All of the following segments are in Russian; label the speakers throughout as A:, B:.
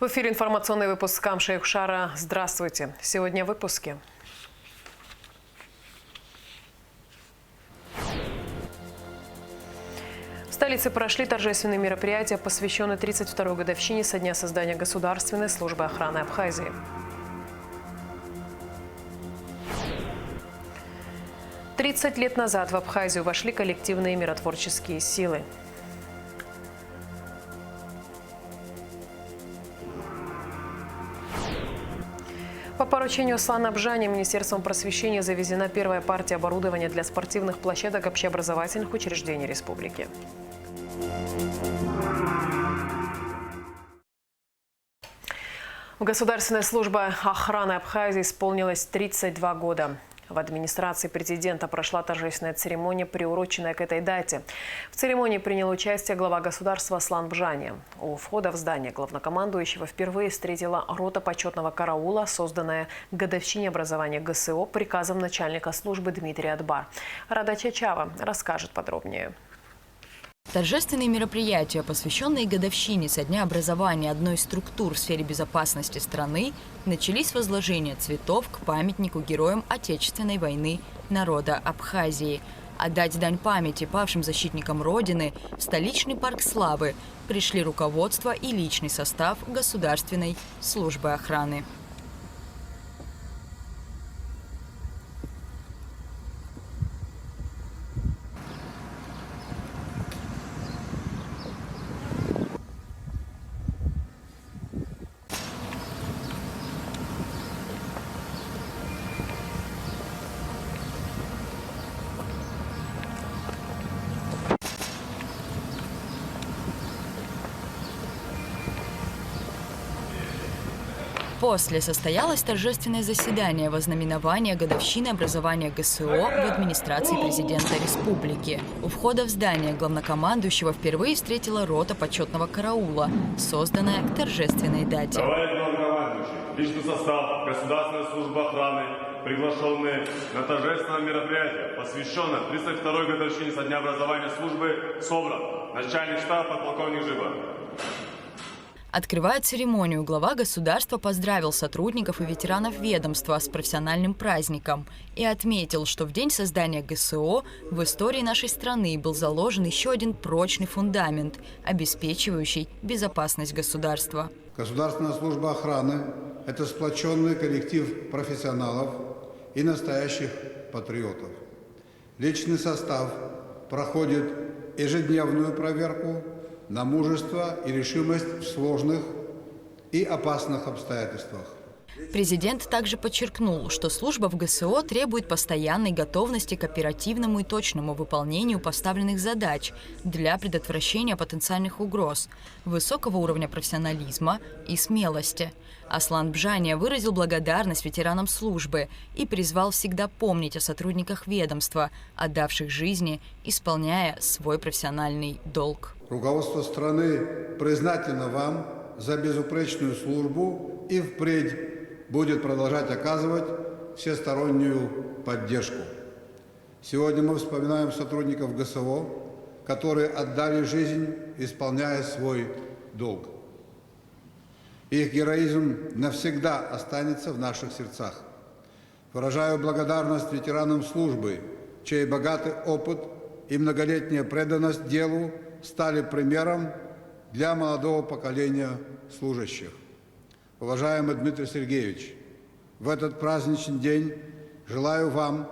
A: В эфире информационный выпуск Камши Якушара. Здравствуйте. Сегодня в выпуске. В столице прошли торжественные мероприятия, посвященные 32-й годовщине со дня создания Государственной службы охраны Абхазии. «30 лет назад в Абхазию вошли коллективные миротворческие силы. По поручению Аслана Бжани Министерством просвещения завезена первая партия оборудования для спортивных площадок общеобразовательных учреждений республики. В Государственной службе охраны Абхазии исполнилось 32 года. В администрации президента прошла торжественная церемония, приуроченная к этой дате. В церемонии принял участие глава государства Аслан Бжани. У входа в здание главнокомандующего впервые встретила рота почетного караула, созданная к годовщине образования ГСО приказом начальника службы Дмитрия Адбар. Рада Чачава расскажет подробнее.
B: Торжественные мероприятия, посвященные годовщине со дня образования одной из структур в сфере безопасности страны, начались с возложения цветов к памятнику героям Отечественной войны народа Абхазии. Отдать дань памяти павшим защитникам Родины в столичный парк славы пришли руководство и личный состав Государственной службы охраны. После состоялось торжественное заседание во знаменование годовщины образования ГСО в администрации президента республики. У входа в здание главнокомандующего впервые встретила рота почетного караула, созданная к торжественной дате.
C: Товарищ главнокомандующий, личный состав Государственной службы охраны, приглашенные на торжественное мероприятие, посвященное 32-й годовщине со дня образования службы, собран начальник штаба подполковник Жиба.
B: Открывая церемонию, глава государства поздравил сотрудников и ветеранов ведомства с профессиональным праздником и отметил, что в день создания ГСО в истории нашей страны был заложен еще один прочный фундамент, обеспечивающий безопасность государства.
D: Государственная служба охраны – это сплоченный коллектив профессионалов и настоящих патриотов. Личный состав проходит ежедневную проверку на мужество и решимость в сложных и опасных обстоятельствах.
B: Президент также подчеркнул, что служба в ГСО требует постоянной готовности к оперативному и точному выполнению поставленных задач для предотвращения потенциальных угроз, высокого уровня профессионализма и смелости. Аслан Бжани выразил благодарность ветеранам службы и призвал всегда помнить о сотрудниках ведомства, отдавших жизни, исполняя свой профессиональный долг.
D: Руководство страны признательно вам за безупречную службу и впредь будет продолжать оказывать всестороннюю поддержку. Сегодня мы вспоминаем сотрудников ГСО, которые отдали жизнь, исполняя свой долг. Их героизм навсегда останется в наших сердцах. Выражаю благодарность ветеранам службы, чей богатый опыт и многолетняя преданность делу стали примером для молодого поколения служащих. Уважаемый Дмитрий Сергеевич, в этот праздничный день желаю вам,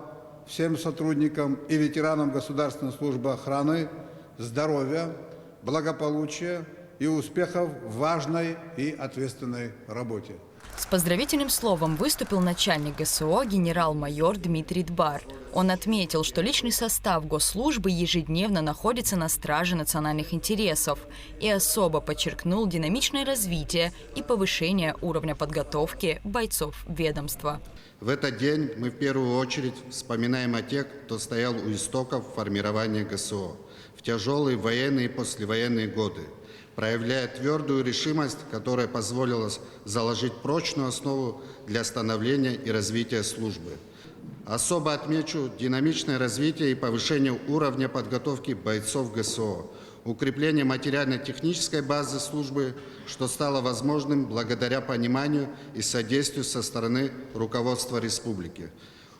D: всем сотрудникам и ветеранам Государственной службы охраны здоровья, благополучия и успехов в важной и ответственной работе.
B: С поздравительным словом выступил начальник ГСО генерал-майор Дмитрий Адбар. Он отметил, что личный состав госслужбы ежедневно находится на страже национальных интересов и особо подчеркнул динамичное развитие и повышение уровня подготовки бойцов ведомства.
E: В этот день мы в первую очередь вспоминаем о тех, кто стоял у истоков формирования ГСО в тяжелые военные и послевоенные годы, проявляя твердую решимость, которая позволила заложить прочную основу для становления и развития службы. Особо отмечу динамичное развитие и повышение уровня подготовки бойцов ГСО, укрепление материально-технической базы службы, что стало возможным благодаря пониманию и содействию со стороны руководства республики.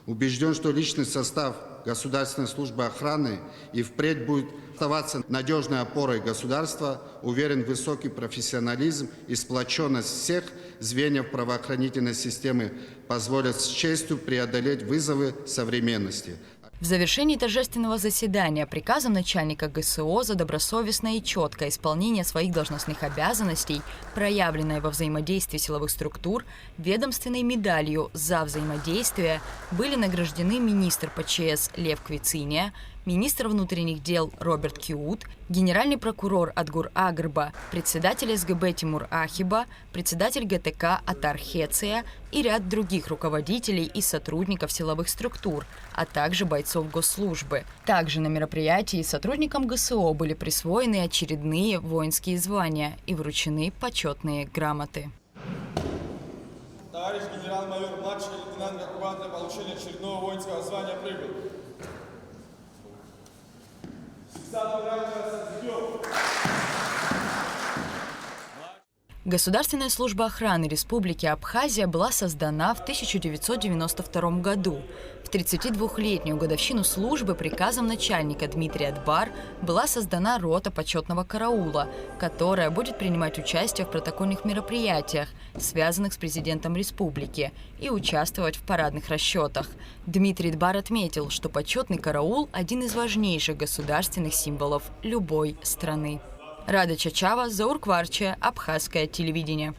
E: Убежден, что личный состав Государственной службы охраны и впредь будет оставаться надежной опорой государства, уверен в высокий профессионализм и сплоченность всех звеньев правоохранительной системы позволят с честью преодолеть вызовы современности.
B: В завершении торжественного заседания приказом начальника ГСО за добросовестное и четкое исполнение своих должностных обязанностей, проявленное во взаимодействии силовых структур, ведомственной медалью за взаимодействие были награждены министр ПЧС Лев Квициния, министр внутренних дел Роберт Киут, генеральный прокурор Адгур Агрба, председатель СГБ Тимур Ахиба, председатель ГТК Атар Хеция и ряд других руководителей и сотрудников силовых структур, а также бойцов госслужбы. Также на мероприятии сотрудникам ГСО были присвоены очередные воинские звания и вручены почетные грамоты.
F: Товарищ генерал-майор, младший лейтенант Гакубан для получения очередного воинского звания прибыл.
B: Государственная служба охраны Республики Абхазия была создана в 1992 году. В 32-летнюю годовщину службы приказом начальника Дмитрия Дбар была создана рота почетного караула, которая будет принимать участие в протокольных мероприятиях, связанных с президентом республики, и участвовать в парадных расчетах. Дмитрий Дбар отметил, что почетный караул – один из важнейших государственных символов любой страны. Рада Чачава, Заур Кварче, Абхазское телевидение.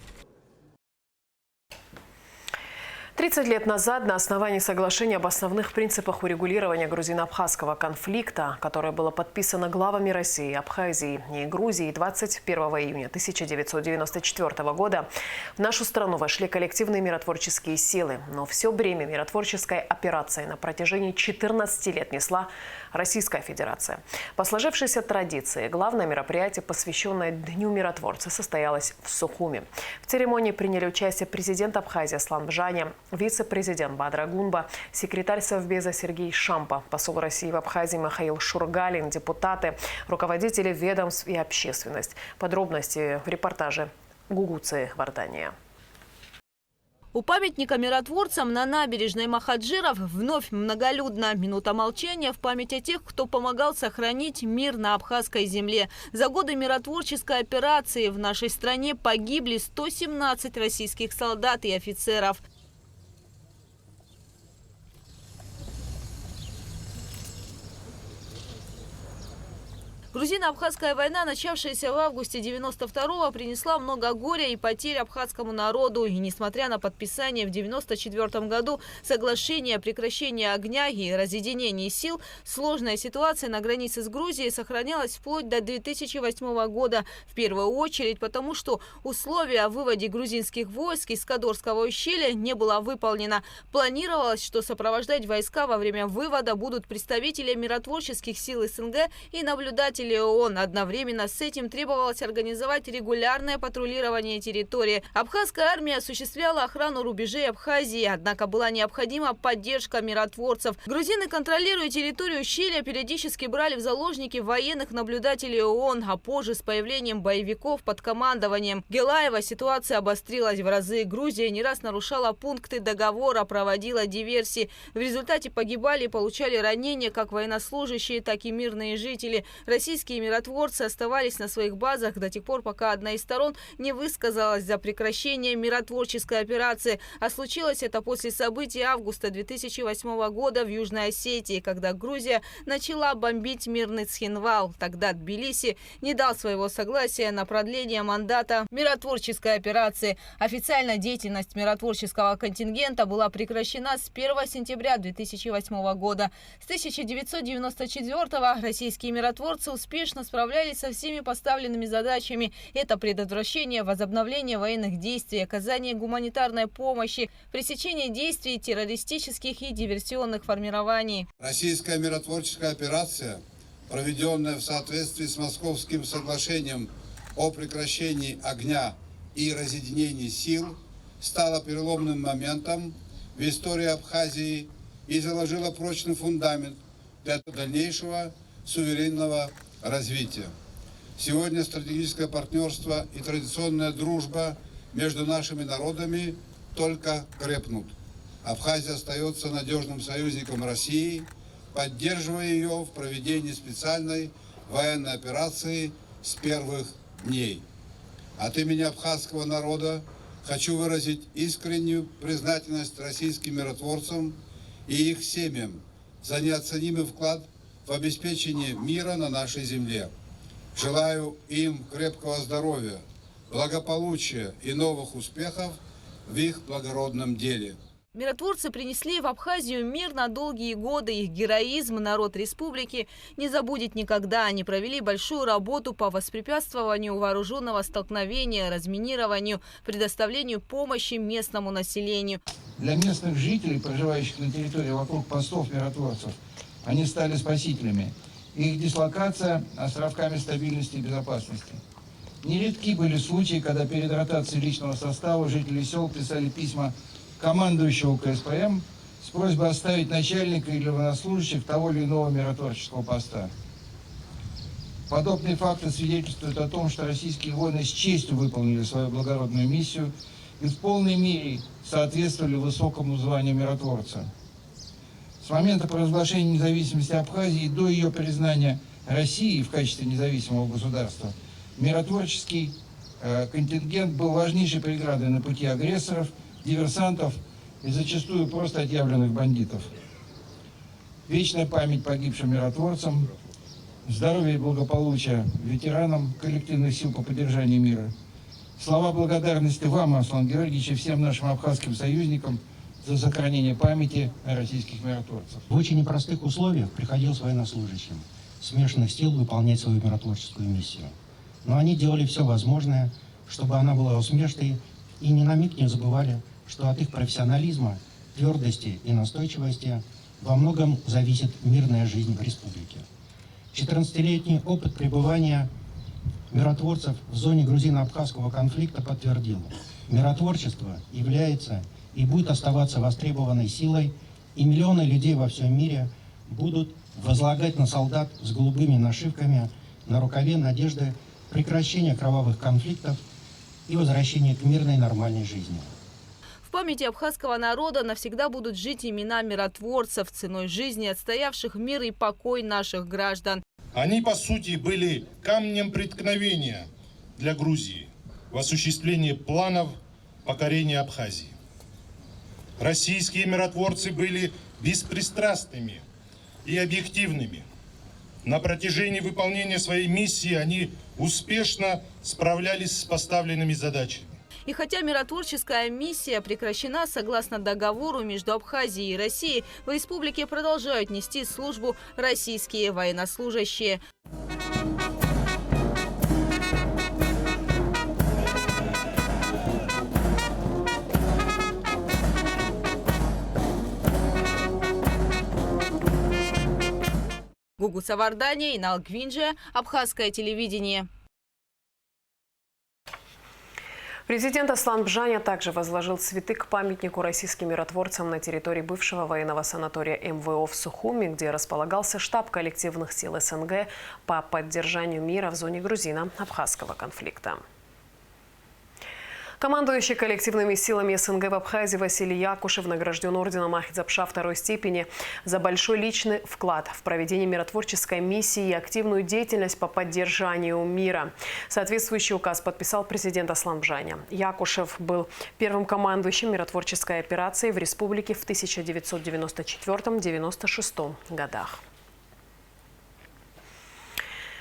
A: 30 лет назад на основании соглашения об основных принципах урегулирования грузино-абхазского конфликта, которое было подписано главами России, Абхазии и Грузии 21 июня 1994 года, в нашу страну вошли коллективные миротворческие силы. Но все бремя миротворческой операции на протяжении 14 лет несла Российская Федерация. По сложившейся традиции, главное мероприятие, посвященное Дню миротворца, состоялось в Сухуми. В церемонии приняли участие президент Абхазии Аслан Бжаня, вице-президент Бадра Гунба, секретарь Совбеза Сергей Шампа, посол России в Абхазии Михаил Шургалин, депутаты, руководители ведомств и общественность. Подробности в репортаже Гугуцы Вардания.
G: У памятника миротворцам на набережной Махаджиров вновь многолюдно. Минута молчания в память о тех, кто помогал сохранить мир на абхазской земле. За годы миротворческой операции в нашей стране погибли 117 российских солдат и офицеров. Грузино-абхазская война, начавшаяся в августе 92-го, принесла много горя и потерь абхазскому народу. И несмотря на подписание в 94 году соглашения о прекращении огня и разъединении сил, сложная ситуация на границе с Грузией сохранялась вплоть до 2008 года. В первую очередь потому, что условие о выводе грузинских войск из Кадорского ущелья не было выполнено. Планировалось, что сопровождать войска во время вывода будут представители миротворческих сил СНГ и наблюдатели ООН. Одновременно с этим требовалось организовать регулярное патрулирование территории. Абхазская армия осуществляла охрану рубежей Абхазии, однако была необходима поддержка миротворцев. Грузины, контролируя территорию ущелья, периодически брали в заложники военных наблюдателей ООН, а позже с появлением боевиков под командованием Гелаева ситуация обострилась в разы. Грузия не раз нарушала пункты договора, проводила диверсии. В результате погибали и получали ранения как военнослужащие, так и мирные жители. Российские миротворцы оставались на своих базах до тех пор, пока одна из сторон не высказалась за прекращение миротворческой операции. А случилось это после событий августа 2008 года в Южной Осетии, когда Грузия начала бомбить мирный Цхинвал. Тогда Тбилиси не дал своего согласия на продление мандата миротворческой операции. Официально деятельность миротворческого контингента была прекращена с 1 сентября 2008 года. С 1994-го российские миротворцы успешно справлялись со всеми поставленными задачами. Это предотвращение, возобновление военных действий, оказание гуманитарной помощи, пресечение действий террористических и диверсионных формирований.
D: Российская миротворческая операция, проведенная в соответствии с Московским соглашением о прекращении огня и разъединении сил, стала переломным моментом в истории Абхазии и заложила прочный фундамент для дальнейшего суверенного развития. Сегодня стратегическое партнерство и традиционная дружба между нашими народами только крепнут. Абхазия остается надежным союзником России, поддерживая ее в проведении специальной военной операции с первых дней. От имени абхазского народа хочу выразить искреннюю признательность российским миротворцам и их семьям за неоценимый вклад в обеспечение мира на нашей земле. Желаю им крепкого здоровья, благополучия и новых успехов в их благородном деле.
G: Миротворцы принесли в Абхазию мир на долгие годы. Их героизм народ республики не забудет никогда. Они провели большую работу по воспрепятствованию вооруженного столкновения, разминированию, предоставлению помощи местному населению.
H: Для местных жителей, проживающих на территории вокруг постов миротворцев, они стали спасителями. Их дислокация – островками стабильности и безопасности. Нередки были случаи, когда перед ротацией личного состава жители сел писали письма командующего КСПМ с просьбой оставить начальника или военнослужащих того или иного миротворческого поста. Подобные факты свидетельствуют о том, что российские воины с честью выполнили свою благородную миссию и в полной мере соответствовали высокому званию миротворца. С момента провозглашения независимости Абхазии до ее признания Россией в качестве независимого государства миротворческий контингент был важнейшей преградой на пути агрессоров, диверсантов и зачастую просто отъявленных бандитов. Вечная память погибшим миротворцам, здоровья и благополучия ветеранам коллективных сил по поддержанию мира. Слова благодарности вам, Аслан Георгиевич, и всем нашим абхазским союзникам за сохранение памяти о российских миротворцах.
I: В очень непростых условиях приходилось военнослужащим смешанных сил выполнять свою миротворческую миссию. Но они делали все возможное, чтобы она была успешной, и ни на миг не забывали, что от их профессионализма, твердости и настойчивости во многом зависит мирная жизнь в республике. 14-летний опыт пребывания миротворцев в зоне грузино-абхазского конфликта подтвердил: миротворчество является и будет оставаться востребованной силой, и миллионы людей во всем мире будут возлагать на солдат с голубыми нашивками на рукаве надежды прекращения кровавых конфликтов и возвращения к мирной нормальной жизни.
G: В памяти абхазского народа навсегда будут жить имена миротворцев, ценой жизни отстоявших мир и покой наших граждан.
J: Они, по сути, были камнем преткновения для Грузии в осуществлении планов покорения Абхазии. Российские миротворцы были беспристрастными и объективными. На протяжении выполнения своей миссии они успешно справлялись с поставленными задачами.
G: И хотя миротворческая миссия прекращена согласно договору между Абхазией и Россией, в республике продолжают нести службу российские военнослужащие. Гугу Савардания, Инал Гвинджи, Абхазское телевидение.
A: Президент Аслан Бжаня также возложил цветы к памятнику российским миротворцам на территории бывшего военного санатория МВО в Сухуми, где располагался штаб коллективных сил СНГ по поддержанию мира в зоне грузино-абхазского конфликта. Командующий коллективными силами СНГ в Абхазии Василий Якушев награжден орденом Ахтзапша второй степени за большой личный вклад в проведение миротворческой миссии и активную деятельность по поддержанию мира. Соответствующий указ подписал президент Аслан Бжаня. Якушев был первым командующим миротворческой операцией в республике в 1994-1996 годах.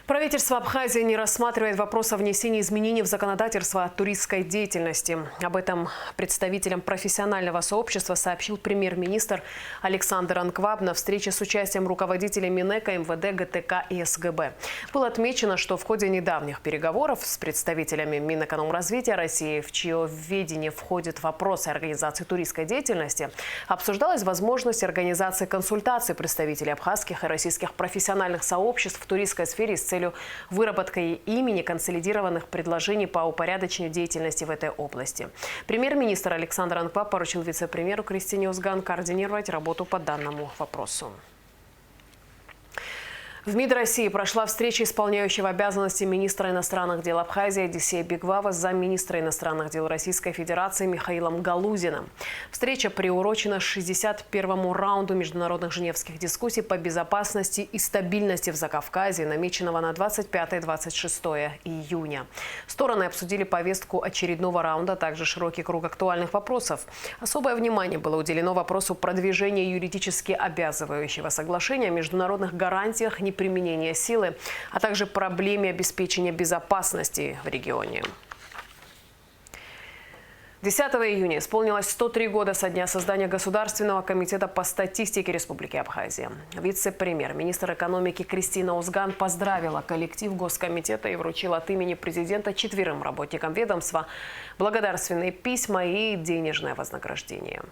A: Правительство Абхазии не рассматривает вопрос о внесении изменений в законодательство о туристской деятельности. Об этом представителям профессионального сообщества сообщил премьер-министр Александр Анкваб на встрече с участием руководителей Минэка, МВД, ГТК и СГБ. Было отмечено, что в ходе недавних переговоров с представителями Минэкономразвития России, в чье ведение входит вопросы организации туристской деятельности, обсуждалась возможность организации консультаций представителей абхазских и российских профессиональных сообществ в туристской сфере с целью выработки ими консолидированных предложений по упорядочению деятельности в этой области. Премьер-министр Александр Анкваб поручил вице-премьеру Кристине Узган координировать работу по данному вопросу. В МИД России прошла встреча исполняющего обязанности министра иностранных дел Абхазии Одиссея Бигвава с замминистра иностранных дел Российской Федерации Михаилом Галузиным. Встреча приурочена 61-му раунду международных женевских дискуссий по безопасности и стабильности в Закавказье, намеченного на 25-26 июня. Стороны обсудили повестку очередного раунда, а также широкий круг актуальных вопросов. Особое внимание было уделено вопросу продвижения юридически обязывающего соглашения о международных гарантиях неприменения силы, а также проблеме обеспечения безопасности в регионе. 10 июня исполнилось 103 года со дня создания Государственного комитета по статистике Республики Абхазия. Вице-премьер, министр экономики Кристина Узган поздравила коллектив Госкомитета и вручила от имени президента 4 работникам ведомства благодарственные письма и денежное вознаграждение.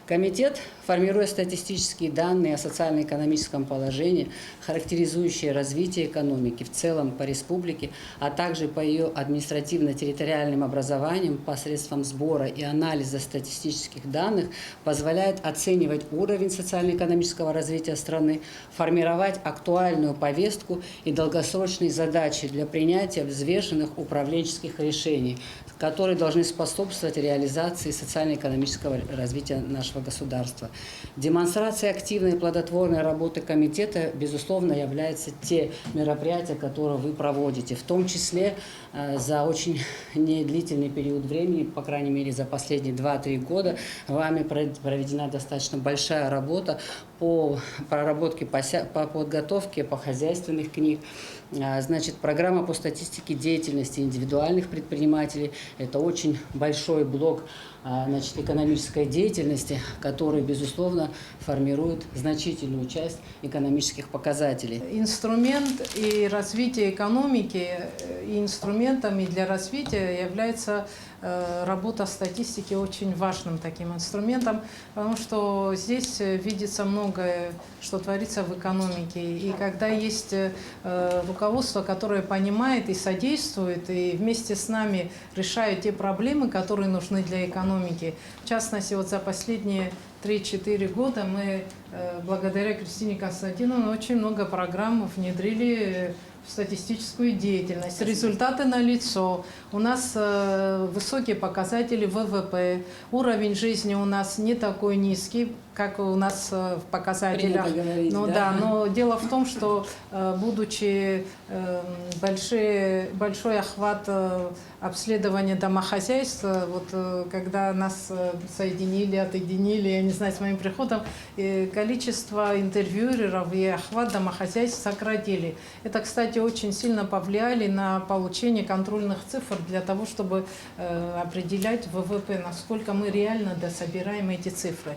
K: Комитет, формируя статистические данные о социально-экономическом положении, характеризующие развитие экономики в целом по республике, а также по ее административно-территориальным образованиям посредством сбора и анализа статистических данных, позволяет оценивать уровень социально-экономического развития страны, формировать актуальную повестку и долгосрочные задачи для принятия взвешенных управленческих решений, которые должны способствовать реализации социально-экономического развития нашего государства. Демонстрацией активной и плодотворной работы комитета, безусловно, являются те мероприятия, которые вы проводите, в том числе за очень недлительный период времени, по крайней мере за последние 2-3 года, вами проведена достаточно большая работа по проработке, по подготовке по хозяйственных книг. Значит, программа по статистике деятельности индивидуальных предпринимателей – это очень большой блок, значит, экономической деятельности, который, безусловно, формирует значительную часть экономических показателей.
L: Инструмент и развитие экономики, и инструментами для развития является работа статистики очень важным таким инструментом, потому что здесь видится многое, что творится в экономике. И когда есть руководство, которое понимает и содействует, и вместе с нами решает те проблемы, которые нужны для экономики. В частности, вот за последние 3-4 года мы, благодаря Кристине Константиновне, очень много программ внедрили в статистическую деятельность. Результаты налицо. У нас высокие показатели ВВП. Уровень жизни у нас не такой низкий, как у нас в показателях. Но, да, но дело в том, что будучи большой охват обследования домохозяйств, вот когда нас соединили, отъединили, я не знаю, с моим приходом, количество интервьюеров и охват домохозяйств сократили. Это, кстати, очень сильно повлияли на получение контрольных цифр для того, чтобы определять ВВП, насколько мы реально дособираем эти цифры.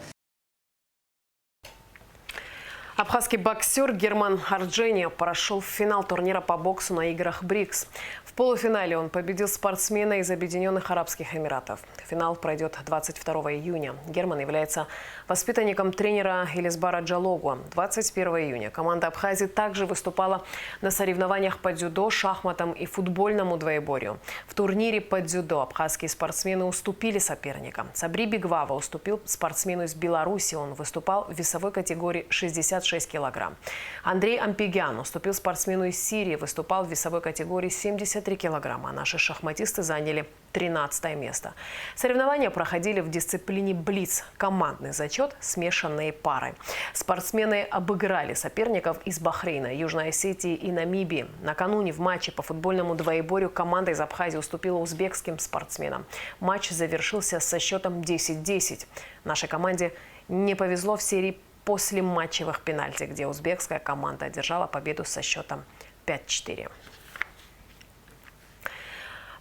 A: Абхазский боксер Герман Арджения прошел в финал турнира по боксу на играх БРИКС. В полуфинале он победил спортсмена из Объединенных Арабских Эмиратов. Финал пройдет 22 июня. Герман является воспитанником тренера Элизбара Джалогу. 21 июня команда Абхазии также выступала на соревнованиях по дзюдо, шахматам и футбольному двоеборью. В турнире по дзюдо абхазские спортсмены уступили соперникам. Сабри Бигвава уступил спортсмену из Беларуси. Он выступал в весовой категории 66 килограмм. Андрей Ампигян уступил спортсмену из Сирии, выступал в весовой категории 73 килограмма. Наши шахматисты заняли 13 место. Соревнования проходили в дисциплине блиц – командный зачет, смешанные пары. Спортсмены обыграли соперников из Бахрейна, Южной Осетии и Намибии. Накануне в матче по футбольному двоеборью команда из Абхазии уступила узбекским спортсменам. Матч завершился со счетом 10-10. Нашей команде не повезло в серии после матчевых пенальти, где узбекская команда одержала победу со счетом 5-4.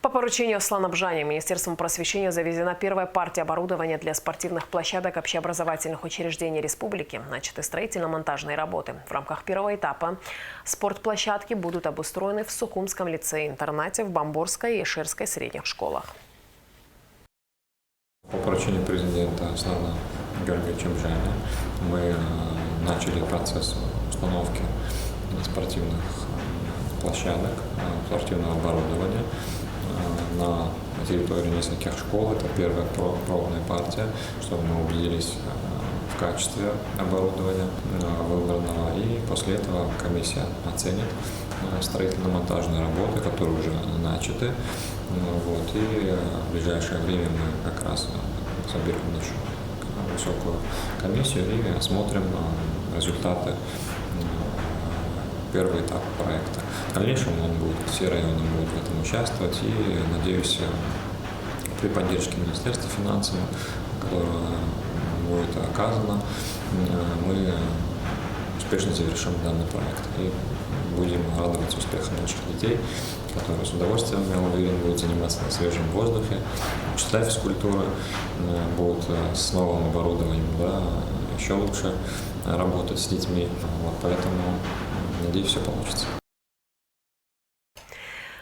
A: По поручению Аслана Бжани Министерством просвещения завезена первая партия оборудования для спортивных площадок общеобразовательных учреждений республики. Начаты строительно-монтажные работы. В рамках первого этапа спортплощадки будут обустроены в Сухумском лицее-интернате, в Бамборской и Ширской средних школах.
M: По поручению президента Аслана Георгиевича Бжани мы начали процесс установки спортивных площадок, спортивного оборудования на территории нескольких школ. Это первая пробная партия, чтобы мы убедились в в качестве оборудования выбранного, и после этого комиссия оценит строительно-монтажные работы, которые уже начаты. Вот, и в ближайшее время мы как раз соберем нашу высокую комиссию и осмотрим результаты первого этапа проекта. В дальнейшем все районы будут в этом участвовать, и, надеюсь, при поддержке Министерства финансов, которая будет оказана, мы успешно завершим данный проект и будем радоваться успехам наших детей, которые с удовольствием, я уверен, будут заниматься на свежем воздухе, учителя физкультуры будут с новым оборудованием, еще лучше работать с детьми. Вот, поэтому, надеюсь, все получится.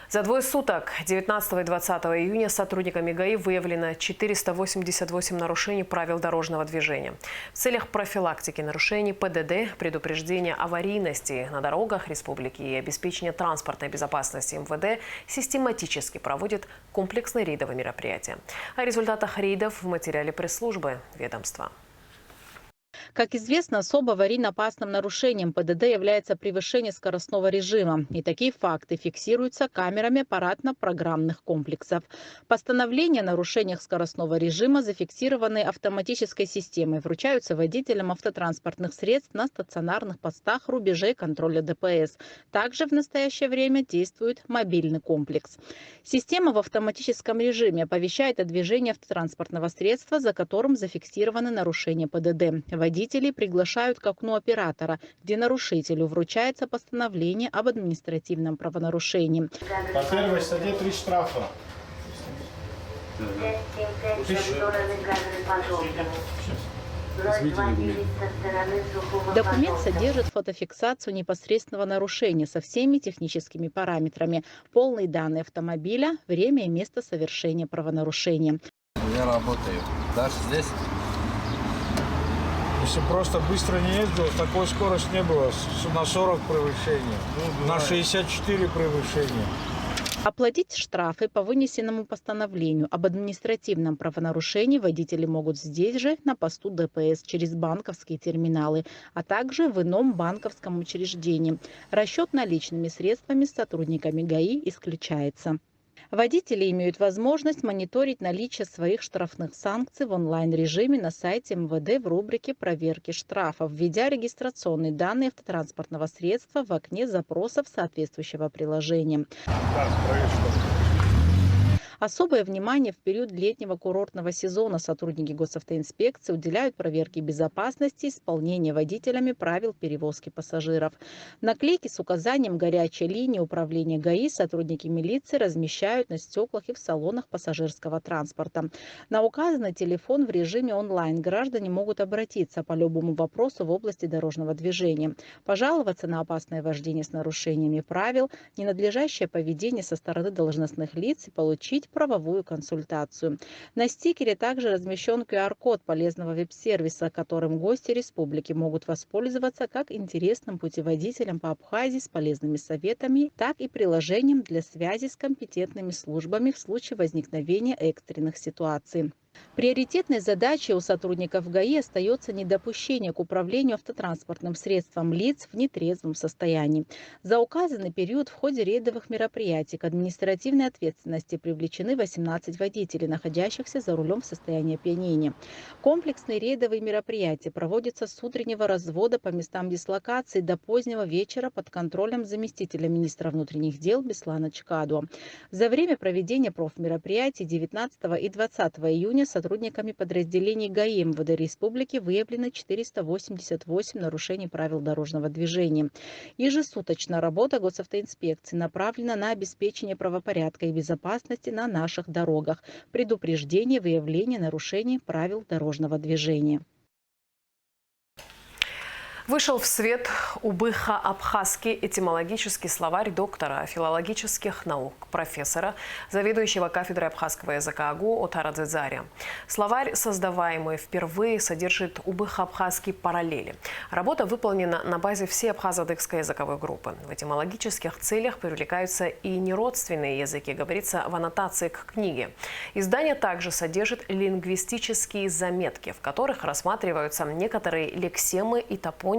A: За двое суток, 19 и 20 июня, сотрудниками ГАИ выявлено 488 нарушений правил дорожного движения. В целях профилактики нарушений ПДД, предупреждения аварийности на дорогах республики и обеспечения транспортной безопасности МВД систематически проводит комплексные рейдовые мероприятия. О результатах рейдов в материале пресс-службы ведомства.
N: Как известно, особо аварийно опасным нарушением ПДД является превышение скоростного режима. И такие факты фиксируются камерами аппаратно-программных комплексов. Постановления о нарушениях скоростного режима, зафиксированные автоматической системой, вручаются водителям автотранспортных средств на стационарных постах рубежей контроля ДПС. Также в настоящее время действует мобильный комплекс. Система в автоматическом режиме оповещает о движении автотранспортного средства, за которым зафиксированы нарушения ПДД. Водителей приглашают к окну оператора, где нарушителю вручается постановление об административном правонарушении.
F: По первой статье 3 штрафа.
N: Документ содержит фотофиксацию непосредственного нарушения со всеми техническими параметрами, полные данные автомобиля, время и место совершения правонарушения.
O: Я работаю. Даже здесь.
F: Если просто быстро не ездил, такой скорости не было. На 40 превышения, на 64 превышения.
N: Оплатить штрафы по вынесенному постановлению об административном правонарушении водители могут здесь же, на посту ДПС, через банковские терминалы, а также в ином банковском учреждении. Расчет наличными средствами с сотрудниками ГАИ исключается. Водители имеют возможность мониторить наличие своих штрафных санкций в онлайн-режиме на сайте МВД в рубрике «Проверки штрафов», введя регистрационные данные автотранспортного средства в окне запросов соответствующего приложения. Особое внимание в период летнего курортного сезона сотрудники госавтоинспекции уделяют проверке безопасности и исполнения водителями правил перевозки пассажиров. Наклейки с указанием горячей линии управления ГАИ сотрудники милиции размещают на стеклах и в салонах пассажирского транспорта. На указанный телефон в режиме онлайн граждане могут обратиться по любому вопросу в области дорожного движения, пожаловаться на опасное вождение с нарушениями правил, ненадлежащее поведение со стороны должностных лиц и получить правовую консультацию. На стикере также размещен QR-код полезного веб-сервиса, которым гости республики могут воспользоваться как интересным путеводителем по Абхазии с полезными советами, так и приложением для связи с компетентными службами в случае возникновения экстренных ситуаций. Приоритетной задачей у сотрудников ГАИ остается недопущение к управлению автотранспортным средством лиц в нетрезвом состоянии. За указанный период в ходе рейдовых мероприятий к административной ответственности привлечены 18 водителей, находящихся за рулем в состоянии опьянения. Комплексные рейдовые мероприятия проводятся с утреннего развода по местам дислокации до позднего вечера под контролем заместителя министра внутренних дел Беслана Чкадуа. За время проведения профмероприятий 19 и 20 июня сотрудниками подразделений ГАИ МВД Республики выявлено 488 нарушений правил дорожного движения. Ежесуточно работа госавтоинспекции направлена на обеспечение правопорядка и безопасности на наших дорогах, предупреждение выявления нарушений правил дорожного движения.
A: Вышел в свет убыхо-абхазский этимологический словарь доктора филологических наук, профессора, заведующего кафедрой абхазского языка АГУ Отара Дзидзаря. Словарь, создаваемый впервые, содержит убыхо-абхазские параллели. Работа выполнена на базе всей абхазо-адыгской языковой группы. В этимологических целях привлекаются и неродственные языки, говорится в аннотации к книге. Издание также содержит лингвистические заметки, в которых рассматриваются некоторые лексемы и топонимы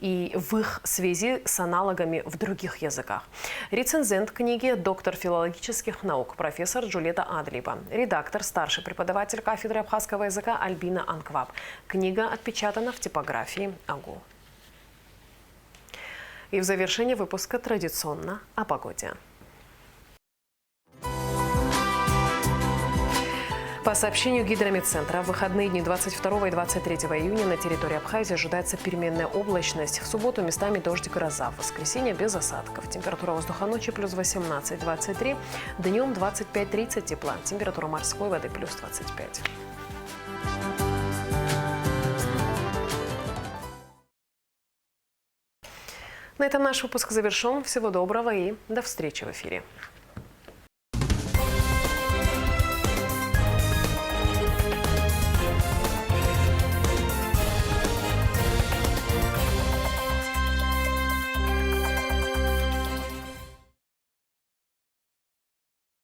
A: и в их связи с аналогами в других языках. Рецензент книги – доктор филологических наук, профессор Джулета Адлиба. Редактор, старший преподаватель кафедры абхазского языка Альбина Анкваб. Книга отпечатана в типографии АГУ. И в завершении выпуска традиционно о погоде. По сообщению Гидрометцентра, в выходные дни 22 и 23 июня на территории Абхазии ожидается переменная облачность. В субботу местами дождь и гроза. В воскресенье без осадков. Температура воздуха ночи плюс 18-23, днем 25-30 тепла. Температура морской воды плюс 25. На этом наш выпуск завершен. Всего доброго и до встречи в эфире.